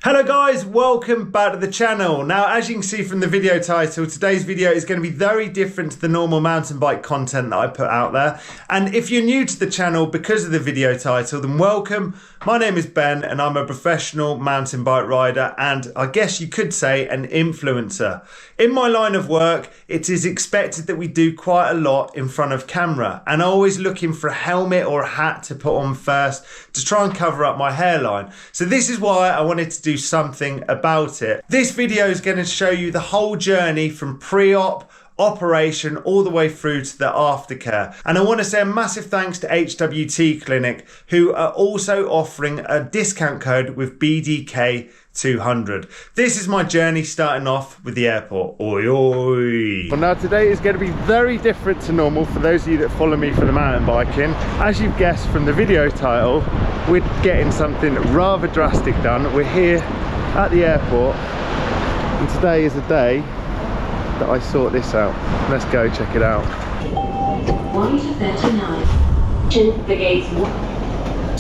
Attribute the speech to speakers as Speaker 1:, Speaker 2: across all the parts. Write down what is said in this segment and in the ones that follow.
Speaker 1: Hello guys, welcome back to the channel. Now, as you can see from the video title, today's video is going to be very different to the normal mountain bike content that I put out there. And if you're new to the channel because of the video title, then welcome. My name is Ben and I'm a professional mountain bike rider and I guess you could say an influencer. In my line of work, it is expected that we do quite a lot in front of camera, and I'm always looking for a helmet or a hat to put on first to try and cover up my hairline. So this is why I wanted to do something about it. This video is going to show you the whole journey from pre-op, operation, all the way through to the aftercare. And I want to say a massive thanks to HWT Clinic, who are also offering a discount code with BDK 200. This is my journey starting off with the airport. Oi oi. Well, now today is going to be very different to normal for those of you that follow me for the mountain biking. As you've guessed from the video title, we're getting something rather drastic done. We're here at the airport and today is a day that I sort this out. Let's go check it out.
Speaker 2: 1 to 39. The gates.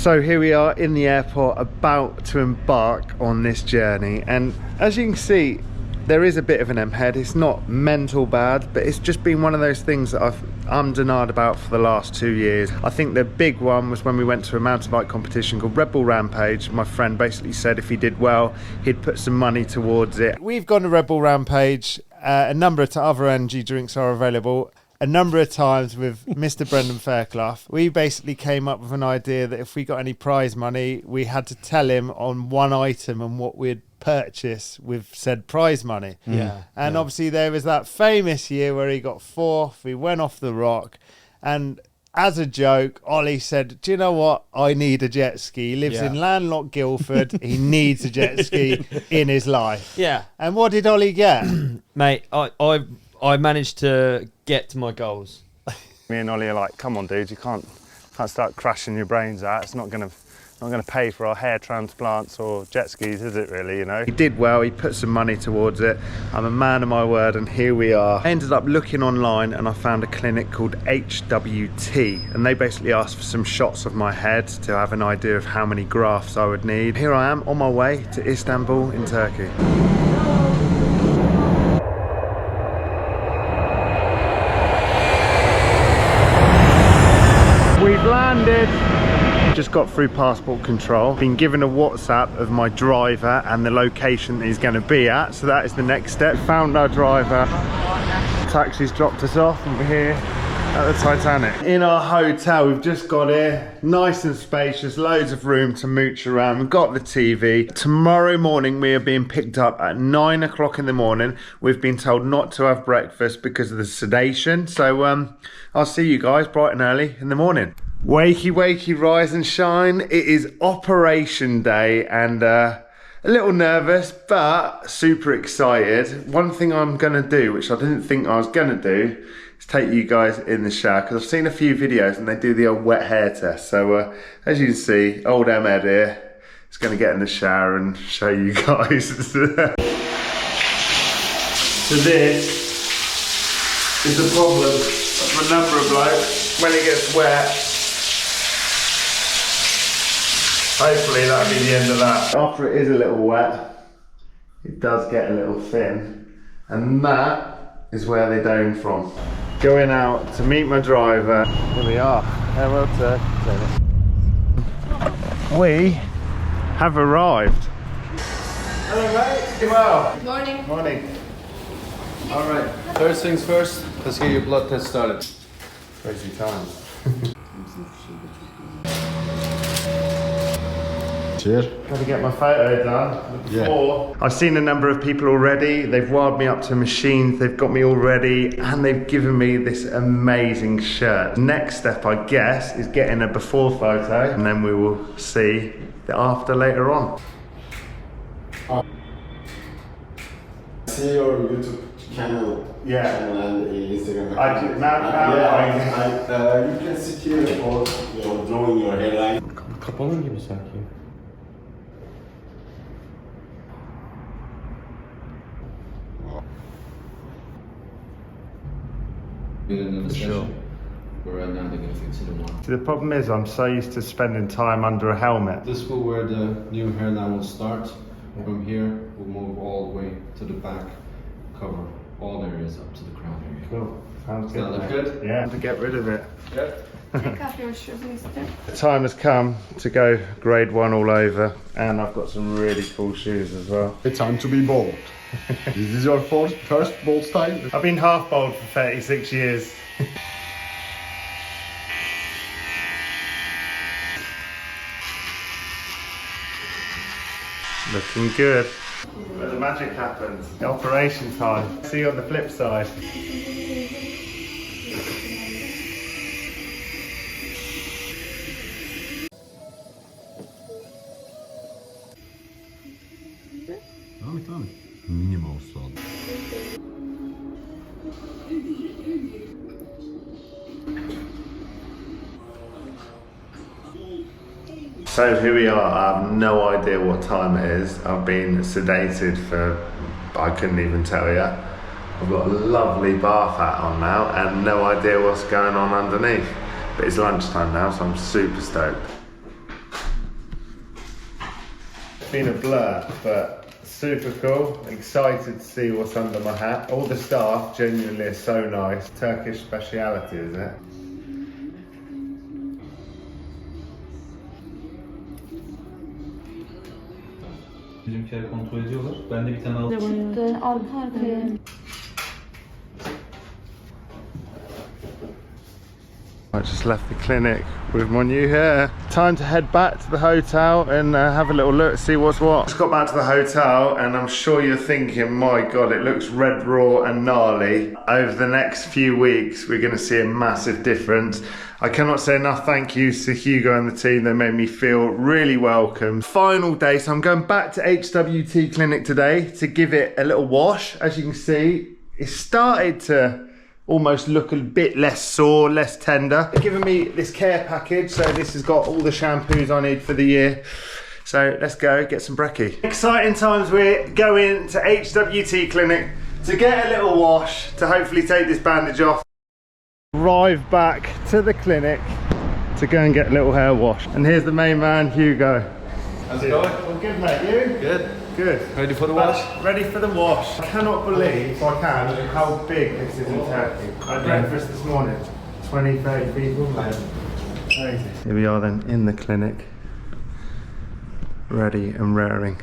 Speaker 1: So here we are in the airport about to embark on this journey, and as you can see there is a bit of an M-head. It's not mental bad, but it's just been one of those things that I've denied about for the last 2 years. I think the big one was when we went to a mountain bike competition called Red Bull Rampage. My friend basically said if he did well he'd put some money towards it. We've gone to Red Bull Rampage. A number of other energy drinks are available. A number of times with Mr. Brendan Fairclough, we basically came up with an idea that if we got any prize money, we had to tell him on one item and what we'd purchase with said prize money. And obviously there was that famous year where he got fourth, he went off the rock, and as a joke, Ollie said, do you know what? I need a jet ski. He lives in landlocked Guildford. He needs a jet ski in his life. And what did Ollie get?
Speaker 3: Mate, I managed to get to my goals.
Speaker 1: Me and Ollie are like, come on dude, you can't start crashing your brains out. It's not gonna pay for our hair transplants or jet skis, is it really, you know? He did well, he put some money towards it. I'm a man of my word, and here we are. I ended up looking online and I found a clinic called HWT, and they basically asked for some shots of my head to have an idea of how many grafts I would need. Here I am on my way to Istanbul in Turkey. We've landed. Just got through passport control. Been given a WhatsApp of my driver and the location that he's going to be at. So that is the next step. Found our driver. Taxi's dropped us off and we're here at the Titanic. In our hotel, we've just got here. Nice and spacious, loads of room to mooch around. We've got the TV. Tomorrow morning we are being picked up at 9 o'clock in the morning. We've been told not to have breakfast because of the sedation. So I'll see you guys bright and early in the morning. Wakey wakey, rise and shine. It is operation day and a little nervous but super excited. One thing I'm gonna do, which I didn't think I was gonna do, is take you guys in the shower, because I've seen a few videos and they do the old wet hair test. So as you can see, old Ed here is gonna get in the shower and show you guys. So this is the problem of a number of blokes when it gets wet. Hopefully that'll be the end of that. After it is a little wet, it does get a little thin, and that is where they done from. Going out to meet my driver. Here we are. Farewell to we have arrived. Hello mate. Well.
Speaker 4: Morning.
Speaker 1: Morning.
Speaker 5: All right. First things first. Let's get your blood test started.
Speaker 1: Crazy times. Got to get my photo done before. I've seen a number of people already. They've wired me up to machines. They've got me all ready, and they've given me this amazing shirt. Next step, I guess, is getting a before photo, and then we will see the after later on.
Speaker 5: See your YouTube channel. And Instagram.
Speaker 1: I do now.
Speaker 5: You can sit here for drawing your hairline.
Speaker 3: Kapalı gibi sanki.
Speaker 5: Sure. We're right now going to fix it tomorrow.
Speaker 1: The problem is I'm so used to spending time under a helmet.
Speaker 5: This will where the new hairline will start. From here, we'll move all the way to the back, cover all areas up to the crown area.
Speaker 1: Cool. Sounds
Speaker 5: Does that look good?
Speaker 1: Yeah. To get rid of it.
Speaker 5: Yeah.
Speaker 4: Take off your shoes, mister.
Speaker 1: The time has come to go grade 1 all over, and I've got some really cool shoes as well.
Speaker 6: It's time to be bold. This is your first bold style?
Speaker 1: I've been half bald for 36 years. Looking good. Where the magic happens. Operation time. See you on the flip side.
Speaker 6: Minimal salt.
Speaker 1: So here we are. I have no idea what time it is. I've been sedated for, I couldn't even tell you. I've got a lovely bath hat on now and no idea what's going on underneath. But it's lunchtime now, so I'm super stoked. It's been a blur, but super cool. Excited to see what's under my hat. All the staff genuinely are so nice. Turkish speciality, isn't it?
Speaker 7: Bizimkiler kontrol ediyorlar. Ben de bir tane alıp
Speaker 4: Çıktı, arka arkaya.
Speaker 1: I just left the clinic with my new hair. Time to head back to the hotel and have a little look, see what's what. Just got back to the hotel and I'm sure you're thinking, my God, it looks red raw and gnarly. Over the next few weeks, we're gonna see a massive difference. I cannot say enough thank yous to Hugo and the team. They made me feel really welcome. Final day, so I'm going back to HWT Clinic today to give it a little wash. As you can see, it started to almost look a bit less sore, less tender. They've given me this care package, so this has got all the shampoos I need for the year. So let's go get some brekkie. Exciting times, we're going to HWT Clinic to get a little wash, to hopefully take this bandage off. Arrive back to the clinic to go and get a little hair wash. And here's the main man, Hugo.
Speaker 5: How's it going?
Speaker 1: Well, good mate, you?
Speaker 5: Good.
Speaker 1: Good.
Speaker 5: Ready for the wash?
Speaker 1: Ready for the wash. I cannot believe, if I can, how big this is in Turkey. I had breakfast this morning. 20, 30 people. Crazy. Here we are then in the clinic. Ready and raring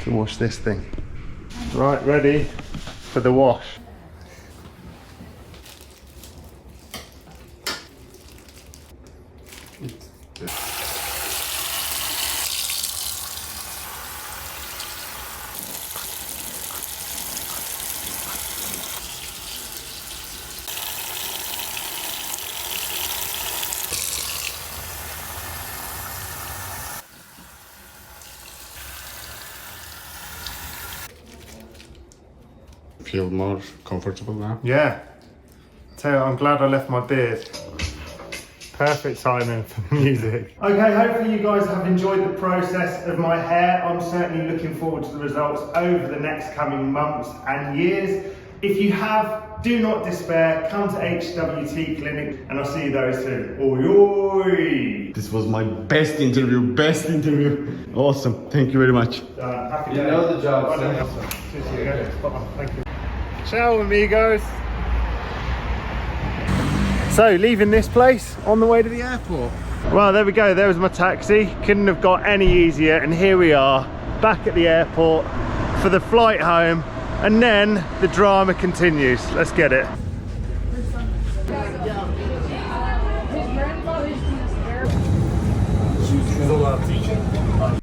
Speaker 1: to wash this thing. Right, ready for the wash.
Speaker 6: Feel more comfortable now?
Speaker 1: Yeah. Tell you what, I'm glad I left my beard. Perfect timing for the music. Okay, hopefully you guys have enjoyed the process of my hair. I'm certainly looking forward to the results over the next coming months and years. If you have, do not despair. Come to HWT Clinic and I'll see you very soon. Oi, oi.
Speaker 6: This was my best interview. Awesome. Thank you very much.
Speaker 1: Happy
Speaker 5: You
Speaker 1: day.
Speaker 5: know the job,
Speaker 1: Well done. Cheers, Hugo. Spot on. Thank you. Ciao, amigos. So, leaving this place on the way to the airport. Well, there we go. There was my taxi. Couldn't have got any easier. And here we are, back at the airport for the flight home. And then the drama continues. Let's get it.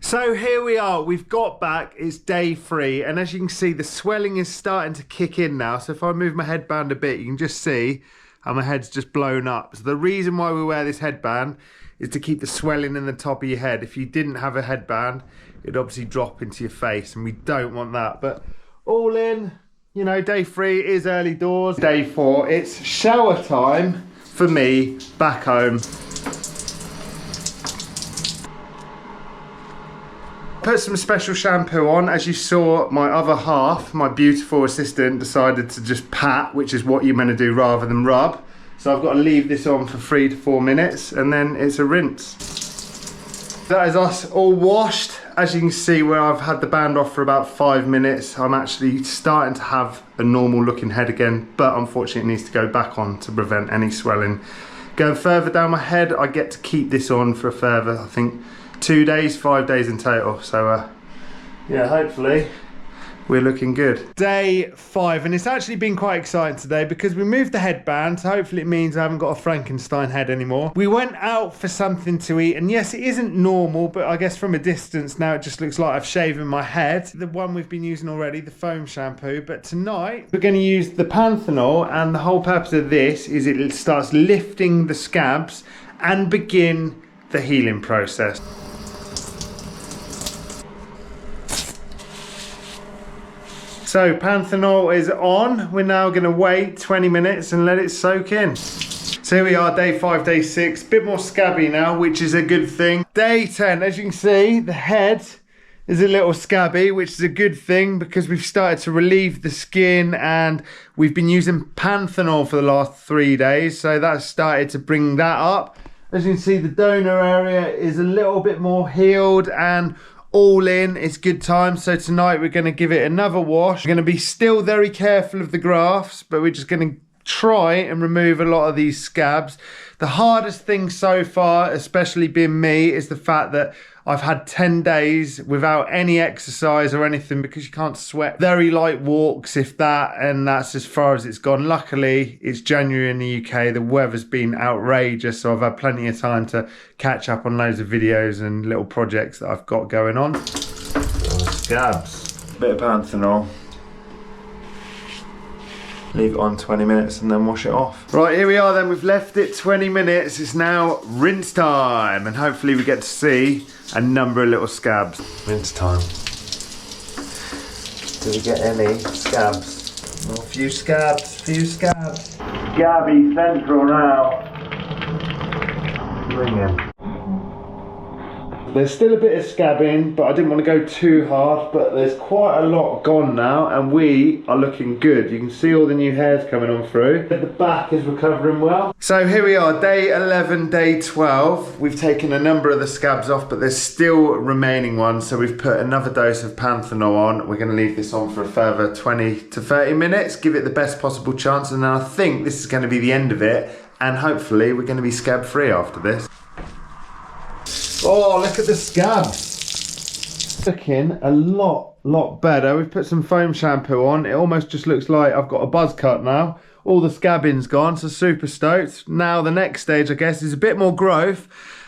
Speaker 1: So here we are, we've got back, it's day 3, and as you can see the swelling is starting to kick in now. So if I move my headband a bit, you can just see how my head's just blown up. So the reason why we wear this headband is to keep the swelling in the top of your head. If you didn't have a headband, it'd obviously drop into your face, and we don't want that. But all in, you know, day 3 is early doors. Day 4, it's shower time for me back home. Put some special shampoo on. As you saw, my other half, my beautiful assistant, decided to just pat, which is what you're meant to do rather than rub. So I've got to leave this on for 3 to 4 minutes and then it's a rinse. That is us all washed. As you can see, where I've had the band off for about 5 minutes, I'm actually starting to have a normal looking head again, but unfortunately it needs to go back on to prevent any swelling. Going further down my head, I get to keep this on for a further, I think, 2 days, 5 days in total. So yeah, hopefully we're looking good. Day 5, and it's actually been quite exciting today because we moved the headband, so hopefully it means I haven't got a Frankenstein head anymore. We went out for something to eat, and yes, it isn't normal, but I guess from a distance now it just looks like I've shaven my head. The one we've been using already, the foam shampoo, but tonight we're going to use the panthenol, and the whole purpose of this is it starts lifting the scabs and begin the healing process. So panthenol is on. We're now going to wait 20 minutes and let it soak in. So here we are, day 5, day 6. Bit more scabby now, which is a good thing. Day 10, as you can see, the head is a little scabby, which is a good thing because we've started to relieve the skin, and we've been using panthenol for the last 3 days. So that's started to bring that up. As you can see, the donor area is a little bit more healed and all in. It's good time. So tonight we're going to give it another wash. We're going to be still very careful of the grafts, but we're just going to try and remove a lot of these scabs. The hardest thing so far, especially being me, is the fact that I've had 10 days without any exercise or anything because you can't sweat. Very light walks, if that, and that's as far as it's gone. Luckily, it's January in the UK. The weather's been outrageous, so I've had plenty of time to catch up on loads of videos and little projects that I've got going on. Scabs. Bit of panthenol. Leave it on 20 minutes and then wash it off. Right, here we are then. We've left it 20 minutes. It's now rinse time, and hopefully we get to see a number of little scabs. Rinse time. Do we get any scabs? Oh, a few scabs, Scabby central now. Bring in. There's still a bit of scabbing, but I didn't want to go too hard, but there's quite a lot gone now, and we are looking good. You can see all the new hairs coming on through. The back is recovering well. So here we are, day 11, day 12. We've taken a number of the scabs off, but there's still remaining ones, so we've put another dose of panthenol on. We're going to leave this on for a further 20 to 30 minutes, give it the best possible chance, and then I think this is going to be the end of it, and hopefully we're going to be scab free after this. Oh, look at the scabs. Looking a lot better. We've put some foam shampoo on. It almost just looks like I've got a buzz cut now. All the scabbing's gone, so super stoked. Now the next stage, I guess, is a bit more growth.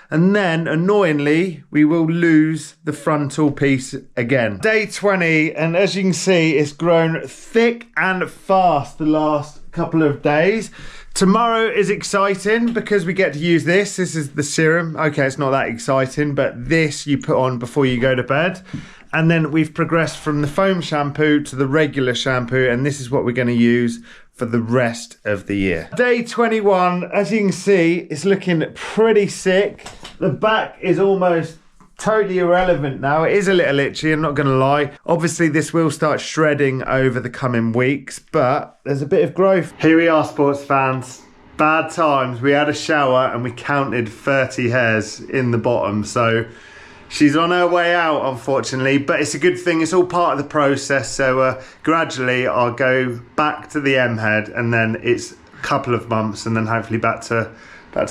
Speaker 1: And then, annoyingly, we will lose the frontal piece again. Day 20, and as you can see, it's grown thick and fast the last couple of days. Tomorrow is exciting because we get to use this. This is the serum. Okay, it's not that exciting, but this you put on before you go to bed. And then we've progressed from the foam shampoo to the regular shampoo, and this is what we're going to use for the rest of the year. Day 21, as you can see, it's looking pretty sick. The back is almost totally irrelevant now. It is a little itchy, I'm not going to lie. Obviously, this will start shredding over the coming weeks, but there's a bit of growth. Here we are, sports fans. Bad times. We had a shower and we counted 30 hairs in the bottom, so she's on her way out, unfortunately, but it's a good thing. It's all part of the process, so gradually I'll go back to the M head, and then it's a couple of months, and then hopefully back to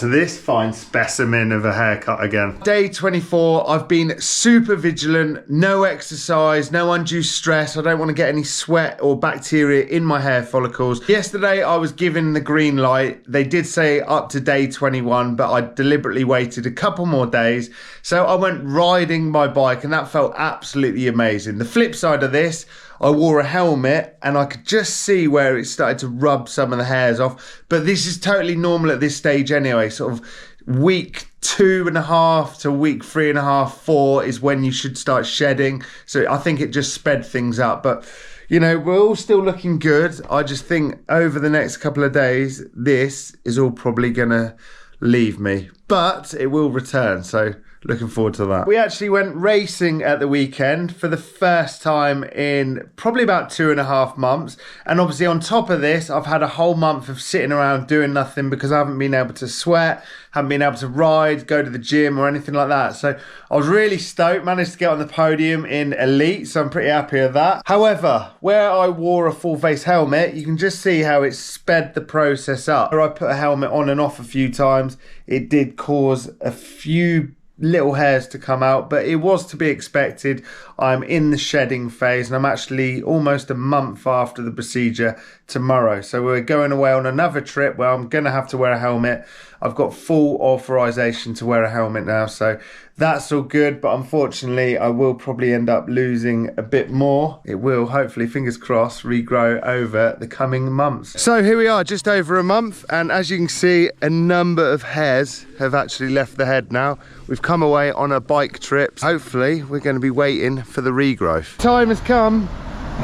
Speaker 1: this fine specimen of a haircut again. Day 24, I've been super vigilant, no exercise, no undue stress. I don't want to get any sweat or bacteria in my hair follicles. Yesterday, I was given the green light. They did say up to day 21, but I deliberately waited a couple more days. So I went riding my bike, and that felt absolutely amazing. The flip side of this, I wore a helmet and I could just see where it started to rub some of the hairs off. But this is totally normal at this stage anyway. Sort of week 2.5 to week 3.5, 4 is when you should start shedding. So I think it just sped things up. But, you know, we're all still looking good. I just think over the next couple of days, this is all probably going to leave me. But it will return. So looking forward to that. We actually went racing at the weekend for the first time in probably about 2.5 months. And obviously on top of this, I've had a whole month of sitting around doing nothing because I haven't been able to sweat, haven't been able to ride, go to the gym or anything like that. So I was really stoked, managed to get on the podium in Elite, so I'm pretty happy with that. However, where I wore a full face helmet, you can just see how it sped the process up. Where I put a helmet on and off a few times, it did cause a few little hairs to come out, but it was to be expected. I'm in the shedding phase and I'm actually almost a month after the procedure tomorrow. So we're going away on another trip where I'm going to have to wear a helmet. I've got full authorization to wear a helmet now, so that's all good, but unfortunately I will probably end up losing a bit more. It will, hopefully, fingers crossed, regrow over the coming months. So here we are, just over a month, and as you can see, a number of hairs have actually left the head now. We've come away on a bike trip. Hopefully we're going to be waiting for the regrowth. Time has come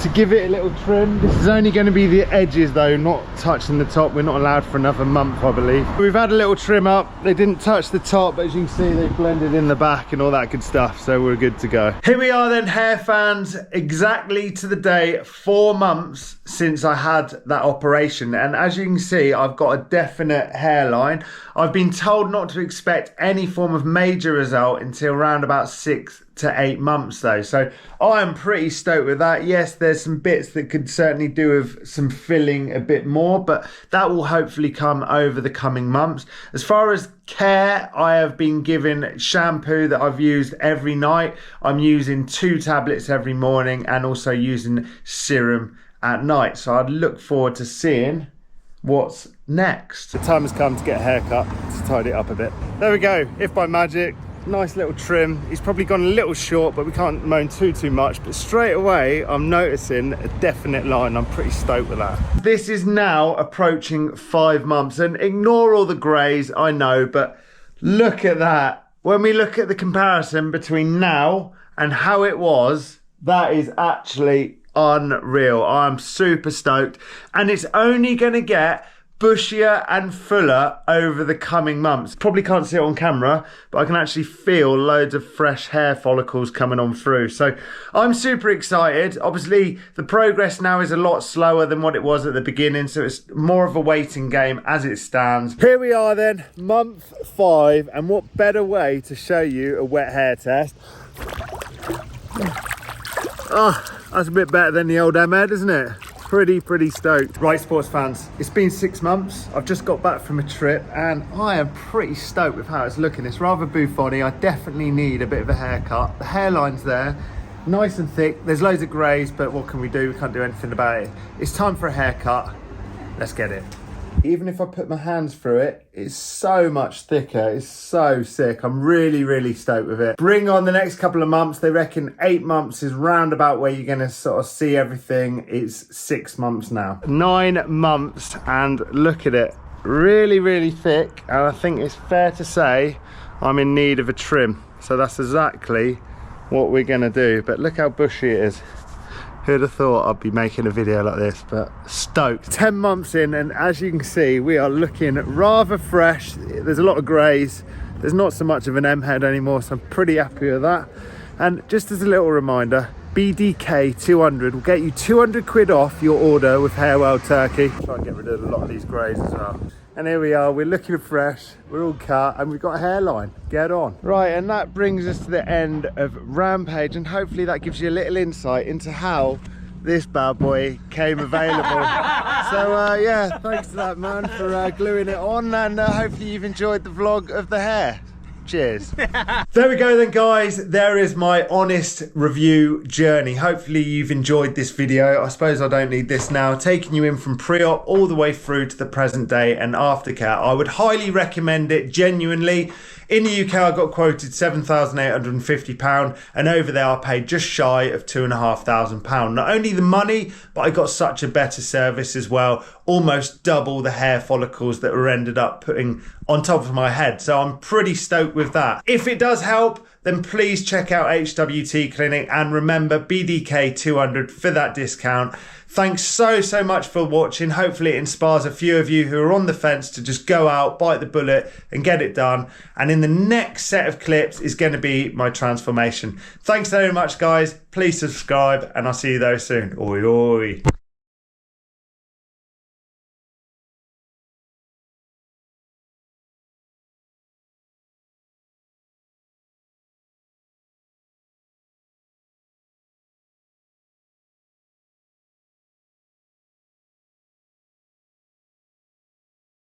Speaker 1: to give it a little trim. This is only going to be the edges though, not touching the top. We're not allowed for another month, I believe. We've had a little trim up. They didn't touch the top, but as you can see, they blended in the back and all that good stuff, so we're good to go. Here we are then, hair fans, exactly to the day 4 months since I had that operation, and as you can see, I've got a definite hairline. I've been told not to expect any form of major result until around about 6 to 8 months though, so I am pretty stoked with that. Yes, there's some bits that could certainly do with some filling a bit more, but that will hopefully come over the coming months. As far as care, I have been given shampoo that I've used every night. I'm using 2 tablets every morning and also using serum at night, so I'd look forward to seeing what's next. The time has come to get a haircut, to tidy it up a bit. There we go, if by magic, nice little trim. He's probably gone a little short, but we can't moan too much, but straight away I'm noticing a definite line. I'm pretty stoked with that. This is now approaching 5 months, and ignore all the greys, I know, but look at that. When we look at the comparison between now and how it was, that is actually unreal. I'm super stoked, and it's only going to get bushier and fuller over the coming months. Probably can't see it on camera, but I can actually feel loads of fresh hair follicles coming on through. So I'm super excited. Obviously, the progress now is a lot slower than what it was at the beginning, so it's more of a waiting game as it stands. Here we are then, month 5, and what better way to show you a wet hair test. Oh, that's a bit better than the old M-head, isn't it? Pretty stoked. Right, sports fans, it's been 6 months. I've just got back from a trip and I am pretty stoked with how it's looking. It's rather bouffony. I definitely need a bit of a haircut. The hairline's there, nice and thick. There's loads of greys, but what can we do? We can't do anything about it. It's time for a haircut. Let's get it. Even if I put my hands through it, it's so much thicker. It's so sick. I'm really stoked with it. Bring on the next couple of months. They reckon 8 months is round about where you're going to sort of see everything. It's 6 months now. 9 months, and look at it. Really thick, and I think it's fair to say I'm in need of a trim. So that's exactly what we're going to do. But look how bushy it is. Who'd have thought I'd be making a video like this, but stoked. 10 months in, and as you can see, we are looking rather fresh. There's a lot of greys. There's not so much of an M-head anymore, so I'm pretty happy with that. And just as a little reminder, BDK 200 will get you 200 quid off your order with Hair World Turkey. Try and get rid of a lot of these greys as well. And here we are, we're looking fresh, we're all cut, and we've got a hairline. Get on. Right, and that brings us to the end of Rampage, and hopefully that gives you a little insight into how this bad boy came available. So yeah, thanks to that man for gluing it on, and hopefully you've enjoyed the vlog of the hair. Cheers. There we go then, guys. There is my honest review journey. Hopefully you've enjoyed this video. I suppose I don't need this now. Taking you in from pre-op all the way through to the present day and aftercare. I would highly recommend it, genuinely. In the UK, I got quoted £7,850, and over there I paid just shy of £2,500. Not only the money, but I got such a better service as well. Almost double the hair follicles that were ended up putting on top of my head. So I'm pretty stoked with that. If it does help, then please check out HWT Clinic and remember BDK 200 for that discount. Thanks so much for watching. Hopefully it inspires a few of you who are on the fence to just go out, bite the bullet and get it done. And in the next set of clips is going to be my transformation. Thanks very much, guys. Please subscribe and I'll see you very soon. Oi, oi.